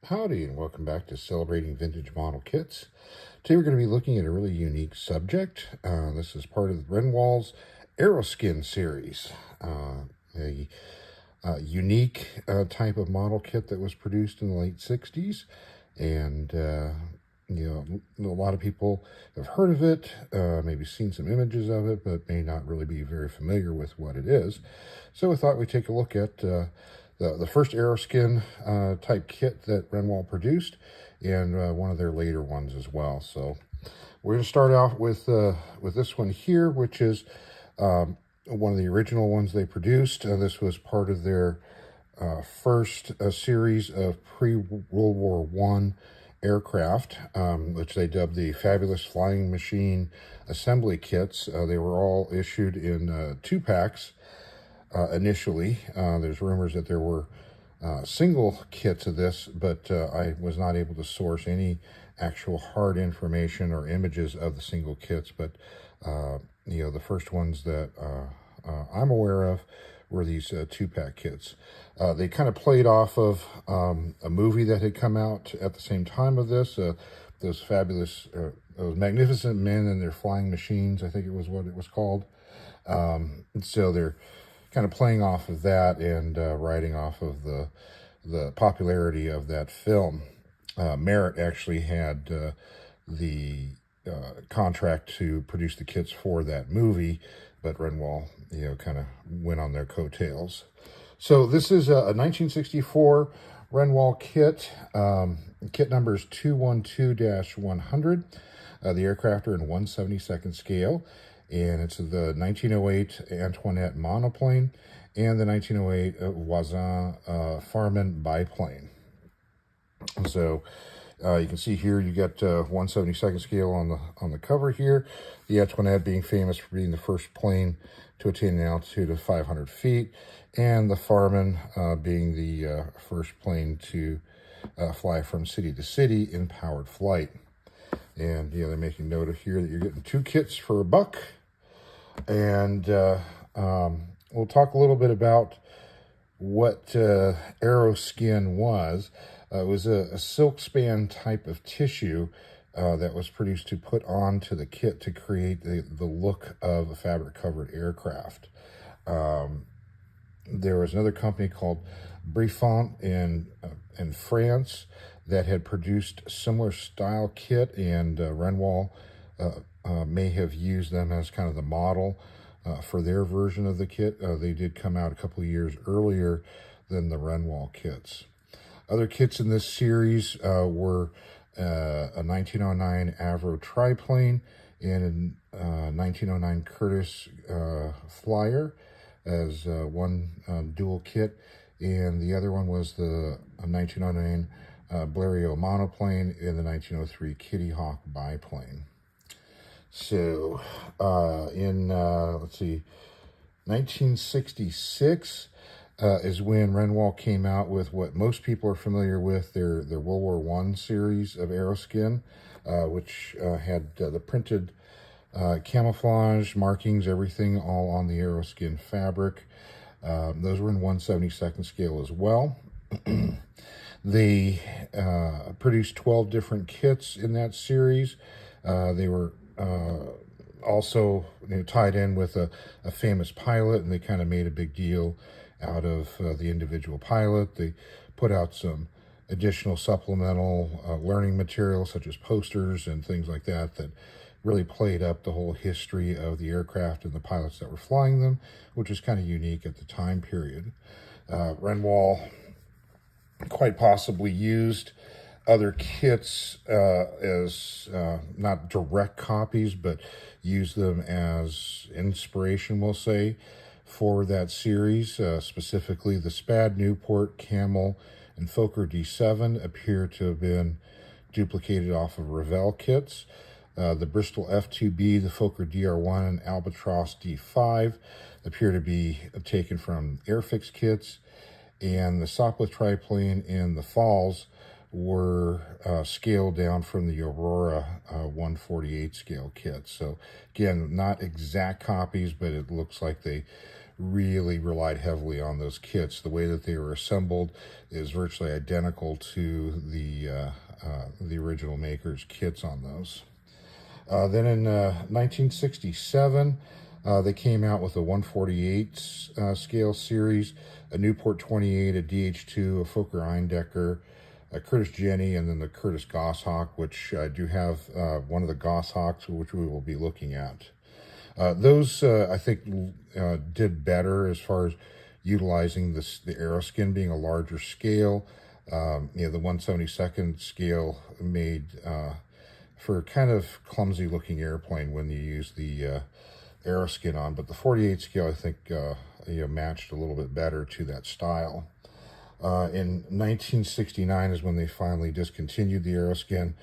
Howdy, and welcome back to Celebrating Vintage Model Kits. Today we're going to be looking at a really unique subject. This is part of Renwal's Aero-Skin series, a unique type of model kit that was produced in the late 60s. And, a lot of people have heard of it, maybe seen some images of it, but may not really be very familiar with what it is. So we thought we'd take a look at the first Aero-Skin type kit that Renwal produced, and one of their later ones as well. So we're going to start off with this one here, which is one of the original ones they produced. This was part of their first series of pre-World War I aircraft, which they dubbed the Fabulous Flying Machine Assembly Kits. They were all issued in 2-packs. Initially, there's rumors that there were single kits of this, but I was not able to source any actual hard information or images of the single kits. But the first ones that I'm aware of were these 2-pack kits. They kind of played off of a movie that had come out at the same time of this. Those magnificent men and their flying machines, I think it was what it was called. So they're kind of playing off of that and riding off of the popularity of that film. Merritt actually had the contract to produce the kits for that movie, but Renwal, kind of went on their coattails. So this is a 1964 Renwal kit. Kit number is 212-100. The aircraft are in 1/72nd scale. And it's the 1908 Antoinette monoplane and the 1908 Voisin Farman biplane. So you can see here you got 1/72nd scale on the cover here. The Antoinette being famous for being the first plane to attain an altitude of 500 feet, and the Farman being the first plane to fly from city to city in powered flight. And they're making note of here that you're getting 2 kits for $1. And we'll talk a little bit about what Aero-Skin was. It was a silk span type of tissue that was produced to put onto the kit to create the look of a fabric-covered aircraft. There was another company called Briefant in France that had produced similar style kit, and Renwal may have used them as kind of the model for their version of the kit. They did come out a couple of years earlier than the Renwal kits. Other kits in this series were a 1909 Avro triplane and a 1909 Curtiss Flyer as one dual kit, and the other one was the 1909 Blériot monoplane and the 1903 Kitty Hawk biplane. So, let's see, 1966 is when Renwal came out with what most people are familiar with, their World War I series of Aero-Skin, which had the printed camouflage markings, everything all on the Aero-Skin fabric. Those were in 1/72nd scale as well. They produced 12 different kits in that series. They were also tied in with a famous pilot, and they kind of made a big deal out of the individual pilot. They put out some additional supplemental learning material, such as posters and things like that, that really played up the whole history of the aircraft and the pilots that were flying them, which is kind of unique at the time period. Renwal quite possibly used other kits as not direct copies, but use them as inspiration, we'll say, for that series. Specifically, the Spad, Newport, Camel, and Fokker D7 appear to have been duplicated off of Revell kits. The Bristol F2B, the Fokker DR1, and Albatross D5 appear to be taken from Airfix kits, and the Sopwith triplane and the Falls were scaled down from the Aurora 1/48 scale kit. So again, not exact copies, but it looks like they really relied heavily on those kits. The way that they were assembled is virtually identical to the original maker's kits on those. Then in 1967, they came out with a 1/48 scale series, a Newport 28, a DH2, a Fokker Eindecker, a Curtis Jenny, and then the Curtis Goshawk, which I do have one of the Goshawks, which we will be looking at. Those, I think, did better as far as utilizing the Aero-Skin being a larger scale. The 1/72nd scale made for kind of clumsy looking airplane when you use the Aero-Skin on, but the 48 scale, I think, matched a little bit better to that style. In 1969 is when they finally discontinued the Aero-Skin.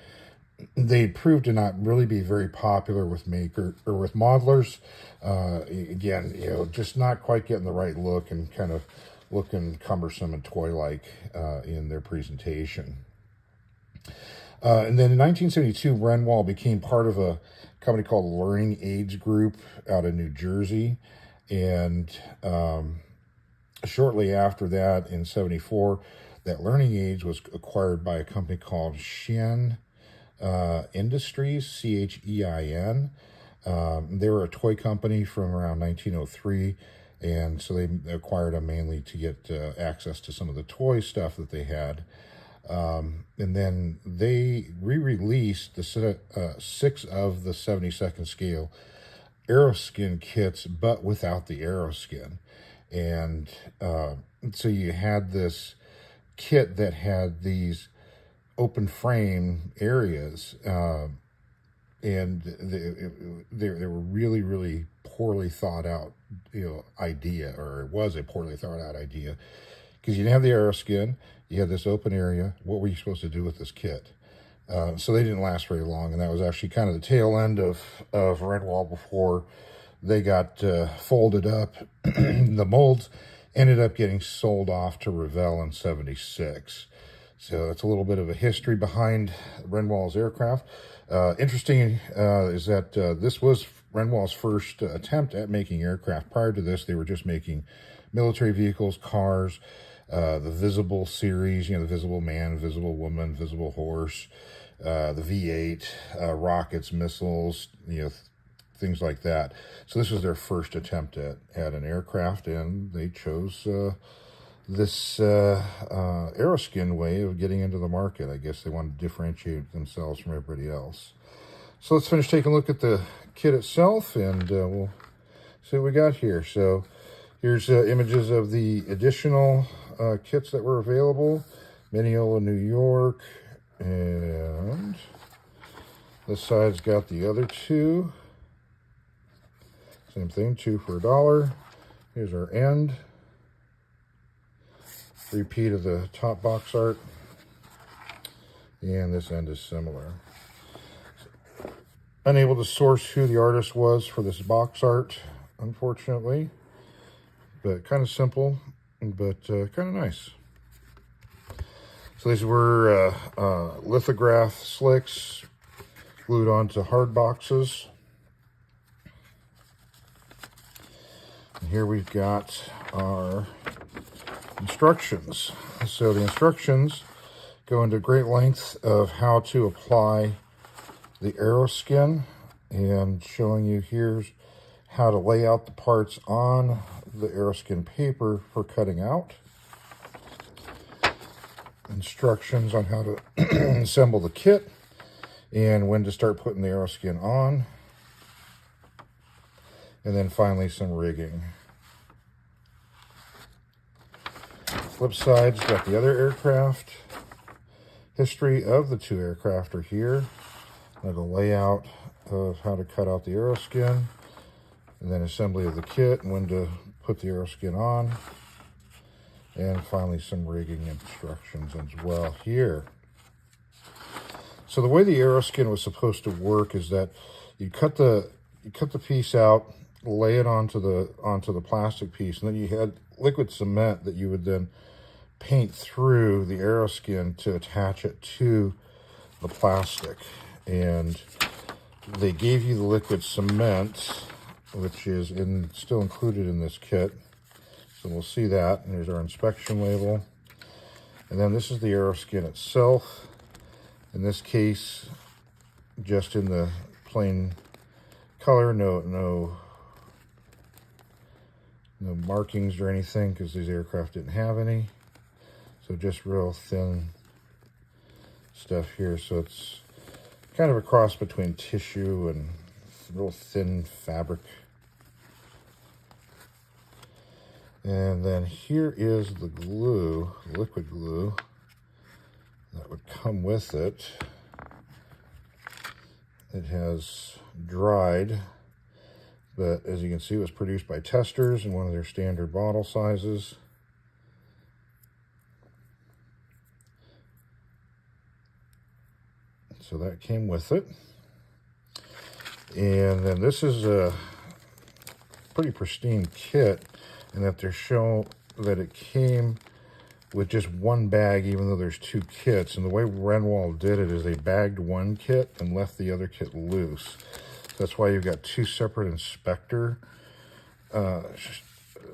They proved to not really be very popular with modelers. Again, just not quite getting the right look and kind of looking cumbersome and toy-like in their presentation. And then in 1972, Renwal became part of a company called Learning Aids Group out of New Jersey. And shortly after that, in 74, that Learning Aids was acquired by a company called Shein Industries, CHEIN. They were a toy company from around 1903, and so they acquired them mainly to get access to some of the toy stuff that they had. And then they re-released the 6 of the 72nd scale Aero-Skin kits, but without the Aero-Skin. And so you had this kit that had these open frame areas, and they were really, really poorly thought out, idea, or it was a poorly thought out idea, because you didn't have the Aero-Skin, you had this open area. What were you supposed to do with this kit? So they didn't last very long, and that was actually kind of the tail end of Renwal before they got folded up. The molds ended up getting sold off to Revell in 76. So that's a little bit of a history behind Renwal's aircraft. Interesting is that this was Renwal's first attempt at making aircraft. Prior to this, they were just making military vehicles, cars, the Visible series, the Visible Man, Visible Woman, Visible Horse, the V8, rockets, missiles, things like that. So this was their first attempt at an aircraft, and they chose this Aero-Skin way of getting into the market. I guess they wanted to differentiate themselves from everybody else. So let's finish taking a look at the kit itself, and we'll see what we got here. So here's images of the additional kits that were available. Mineola, New York, and this side's got the other 2. Same thing, 2 for $1. Here's our end. Repeat of the top box art. And this end is similar. Unable to source who the artist was for this box art, unfortunately. But kind of simple, but kind of nice. So these were lithograph slicks glued onto hard boxes. And here we've got our instructions. So the instructions go into great lengths of how to apply the Aero-Skin, and showing you here's how to lay out the parts on the Aero-Skin paper for cutting out. Instructions on how to assemble the kit and when to start putting the Aero-Skin on. And then finally some rigging. Flip side's got the other aircraft. History of the 2 aircraft are here. And the layout of how to cut out the Aero-Skin. And then assembly of the kit and when to put the Aero-Skin on. And finally some rigging instructions as well here. So the way the Aero-Skin was supposed to work is that you cut the piece out, lay it onto the plastic piece, and then you had liquid cement that you would then paint through the Aero-Skin to attach it to the plastic. And they gave you the liquid cement, which is still included in this kit. So we'll see that. And there's our inspection label. And then this is the Aero-Skin itself. In this case, just in the plain color, no markings or anything, because these aircraft didn't have any. So just real thin stuff here. So it's kind of a cross between tissue and real thin fabric. And then here is the glue, liquid glue, that would come with it. It has dried, but as you can see, it was produced by testers in one of their standard bottle sizes. So that came with it. And then this is a pretty pristine kit, in that they're shown that it came with just one bag, even though there's two kits. And the way Renwal did it is they bagged one kit and left the other kit loose. That's why you've got two separate inspector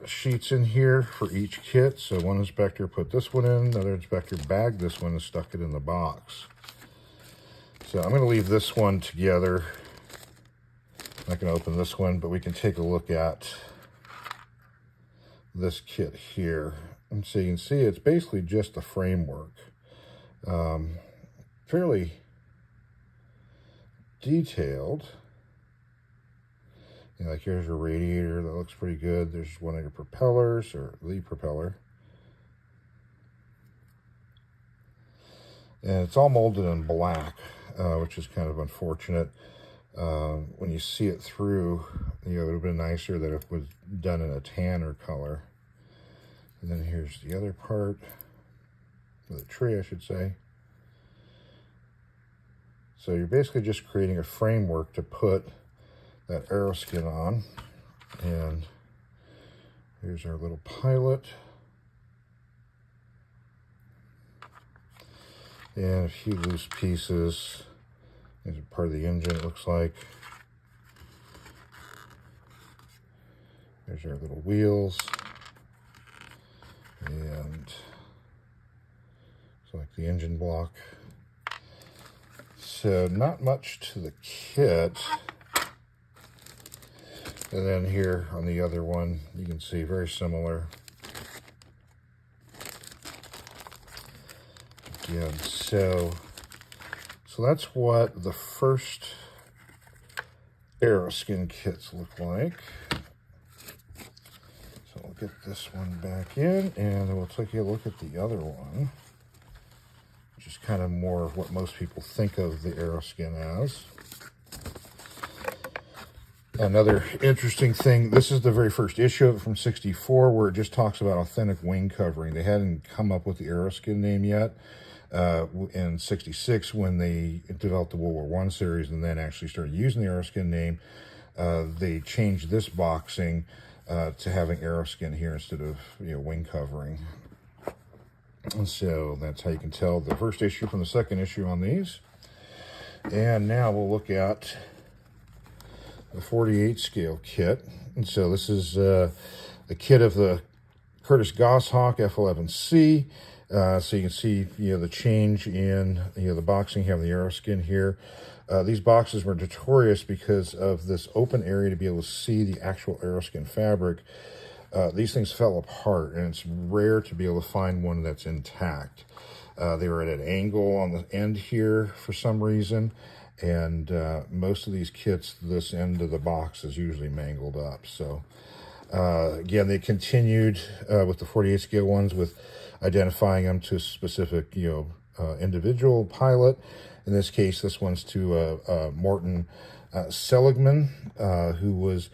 sheets in here for each kit. So one inspector put this one in, another inspector bagged this one and stuck it in the box. So I'm going to leave this one together. I'm not going to open this one, but we can take a look at this kit here. And so you can see it's basically just a framework. Fairly detailed. You know, like here's your radiator, that looks pretty good. There's one of your propellers, or the propeller. And it's all molded in black, which is kind of unfortunate. When you see it through, you know, it would have been nicer that it was done in a tanner color. And then here's the other part, of the tree, I should say. So you're basically just creating a framework to put that Aero-Skin on. And here's our little pilot. And a few loose pieces. There's a part of the engine, it looks like. There's our little wheels. And it's like the engine block. So not much to the kit. And then here on the other one, you can see very similar. Again, so that's what the first Aero-Skin kits look like. So we'll get this one back in, and then we'll take a look at the other one, which is kind of more of what most people think of the Aero-Skin as. Another interesting thing, this is the very first issue of it from '64, where it just talks about authentic wing covering. They hadn't come up with the Aero-Skin name yet. In '66, when they developed the World War I series and then actually started using the Aero-Skin name, they changed this boxing to having Aero-Skin here instead of, you know, wing covering. And so that's how you can tell the first issue from the second issue on these. And now we'll look at the 48 scale kit. And so this is the kit of the Curtiss Goshawk F11C. So you can see, you know, the change in, you know, the boxing. You have the Aero-Skin here. These boxes were notorious because of this open area to be able to see the actual Aero-Skin fabric. These things fell apart, and it's rare to be able to find one that's intact. They were at an angle on the end here for some reason, and most of these kits, this end of the box is usually mangled up. So again, they continued with the 48 scale ones with identifying them to a specific, you know, individual pilot. In this case, this one's to Morton Seligman, who was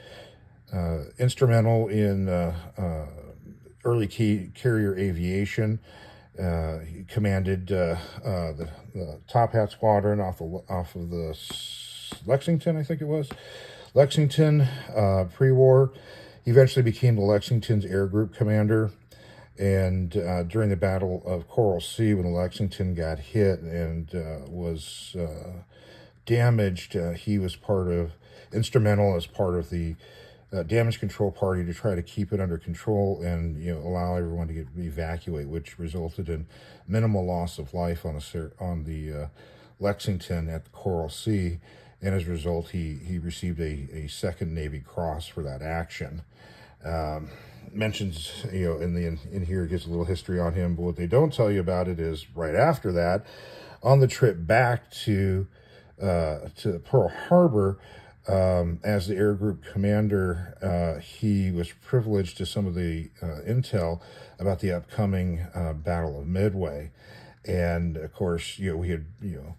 instrumental in early carrier aviation. He commanded the Top Hat Squadron off of the Lexington, I think it was. Lexington, pre-war. He eventually became the Lexington's Air Group commander. And during the Battle of Coral Sea, when the Lexington got hit and was damaged, he was instrumental as part of the damage control party to try to keep it under control and, you know, allow everyone to evacuate, which resulted in minimal loss of life on the Lexington at the Coral Sea. And as a result, he received a second Navy Cross for that action. Mentions, you know, in here, gives a little history on him, but what they don't tell you about it is right after that, on the trip back to Pearl Harbor, as the Air Group commander, he was privileged to some of the intel about the upcoming Battle of Midway. And of course, you know, we had, you know,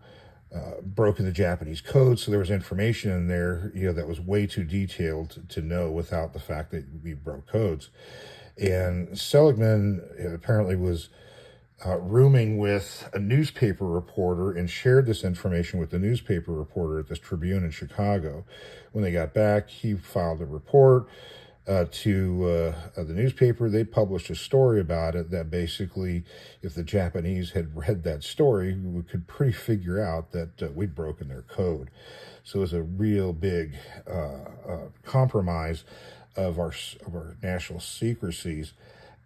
broken the Japanese code, so there was information in there, you know, that was way too detailed to know without the fact that we broke codes. And Seligman apparently was rooming with a newspaper reporter and shared this information with the newspaper reporter at this Tribune in Chicago. When they got back, he filed a report to the newspaper. They published a story about it that basically, if the Japanese had read that story, we could pretty figure out that we'd broken their code. So it was a real big compromise of our national secrecies.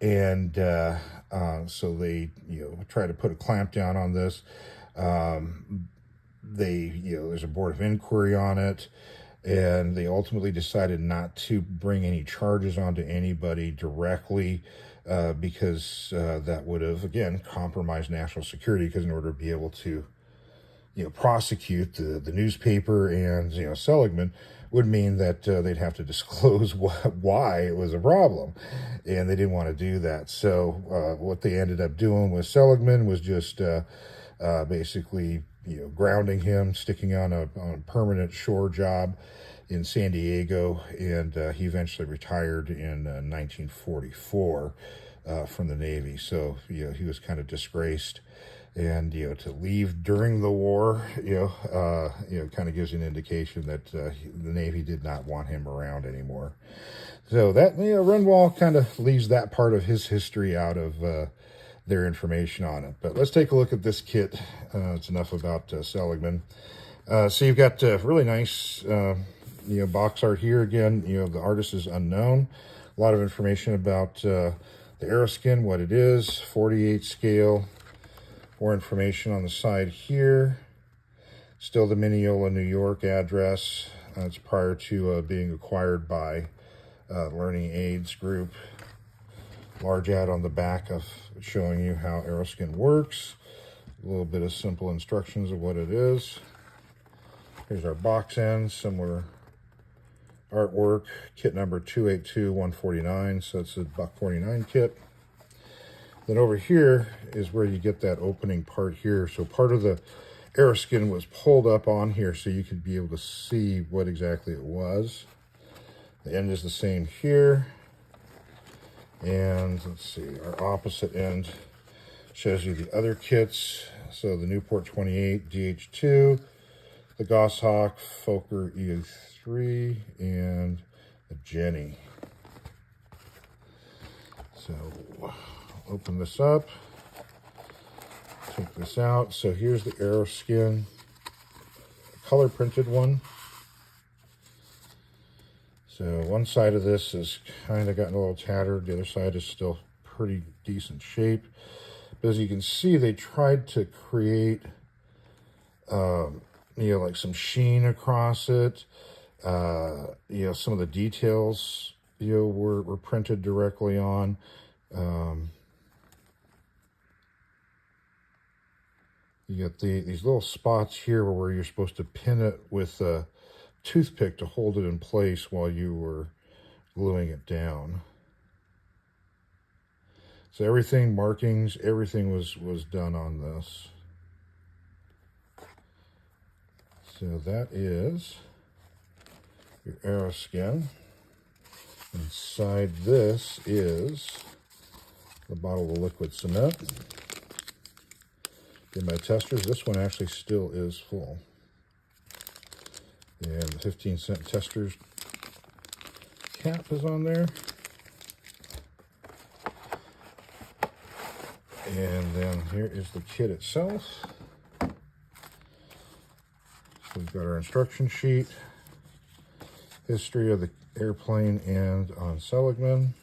And so they, you know, try to put a clamp down on this. You know, there's a board of inquiry on it. And they ultimately decided not to bring any charges onto anybody directly because that would have, again, compromised national security, because in order to be able to, you know, prosecute the newspaper and, you know, Seligman would mean that they'd have to disclose why it was a problem. And they didn't want to do that. So what they ended up doing with Seligman was just basically, you know, grounding him, sticking on a permanent shore job in San Diego, and he eventually retired in 1944 from the Navy. So, you know, he was kind of disgraced, and, you know, to leave during the war, you know, kind of gives you an indication that the Navy did not want him around anymore. So that, you know, Renwal kind of leaves that part of his history out of their information on it. But let's take a look at this kit. It's enough about Seligman. So you've got really nice, you know, box art here. Again, you know, the artist is unknown. A lot of information about the Aero-Skin, what it is, 48 scale. More information on the side here. Still the Mineola, New York address. It's prior to being acquired by Learning Aids Group. Large ad on the back of showing you how Aero-Skin works. A little bit of simple instructions of what it is. Here's our box end, similar artwork. Kit number 282149, so it's a $1.49 kit. Then over here is where you get that opening part here. So part of the Aero-Skin was pulled up on here so you could be able to see what exactly it was. The end is the same here. And let's see, our opposite end shows you the other kits. So the Newport 28 DH2, the Goshawk Fokker EU3, and the Jenny. So open this up, take this out. So here's the Aero-Skin, color printed one. So one side of this is kind of gotten a little tattered. The other side is still pretty decent shape. But as you can see, they tried to create, you know, like some sheen across it. You know, some of the details, you know, were printed directly on. You got these little spots here where you're supposed to pin it with a toothpick to hold it in place while you were gluing it down. So everything, markings, everything was done on this. So that is your Aero-Skin. Inside this is the bottle of liquid cement. In my testers, this one actually still is full. And the 15-cent testers cap is on there. And then here is the kit itself. So we've got our instruction sheet, history of the airplane and on Seligman.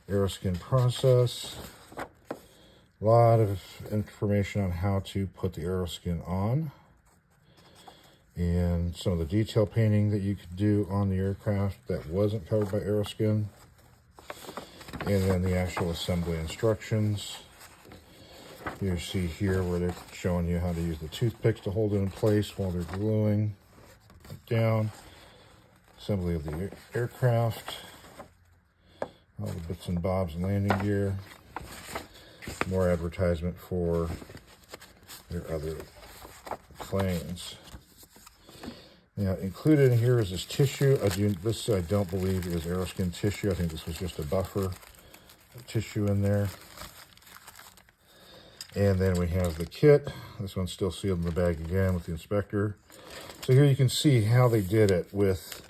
Aero-Skin process. A lot of information on how to put the Aero-Skin on. And some of the detail painting that you could do on the aircraft that wasn't covered by Aero-Skin. And then the actual assembly instructions. You see here where they're showing you how to use the toothpicks to hold it in place while they're gluing it down. Assembly of the aircraft. All the bits and bobs and landing gear. More advertisement for their other planes. Now, included in here is this tissue. This I don't believe is Aero-Skin tissue. I think this was just a buffer tissue in there. And then we have the kit. This one's still sealed in the bag again with the inspector. So here you can see how they did it with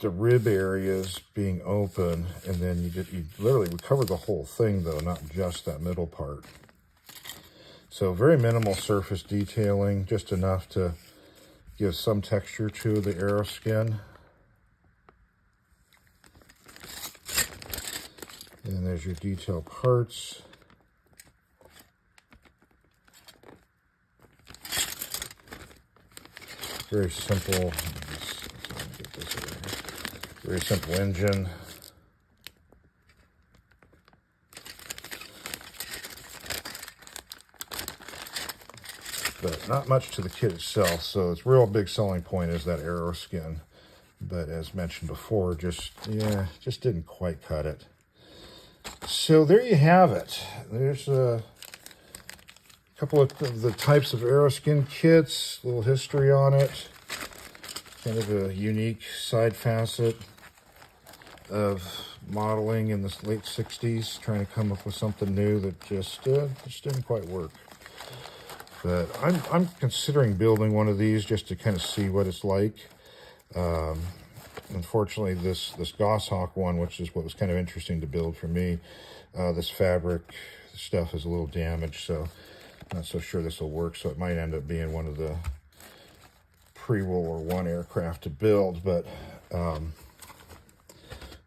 the rib areas being open, and then you literally recovered the whole thing though, not just that middle part. So very minimal surface detailing, just enough to give some texture to the Aero-Skin. And there's your detail parts. Very simple. Very simple engine. But not much to the kit itself, so its real big selling point is that Aero-Skin. But as mentioned before, just didn't quite cut it. So there you have it. There's a couple of the types of Aero-Skin kits, a little history on it. Kind of a unique side facet of modeling in the late 60s, trying to come up with something new that just didn't quite work. But I'm considering building one of these just to kind of see what it's like. Unfortunately, this Goshawk one, which is what was kind of interesting to build for me, this fabric stuff is a little damaged, so I'm not so sure this will work. So it might end up being one of the pre-World War I aircraft to build, but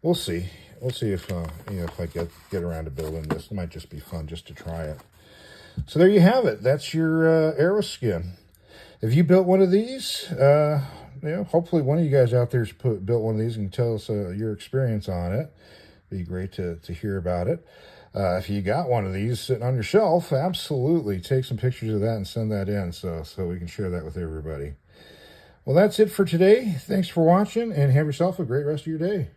we'll see. We'll see if if I get around to building this. It might just be fun just to try it. So there you have it. That's your Aero-Skin. If you built one of these, hopefully one of you guys out there's built one of these and tell us your experience on it. It'd be great to hear about it. If you got one of these sitting on your shelf, absolutely take some pictures of that and send that in so we can share that with everybody. Well, that's it for today. Thanks for watching, and have yourself a great rest of your day.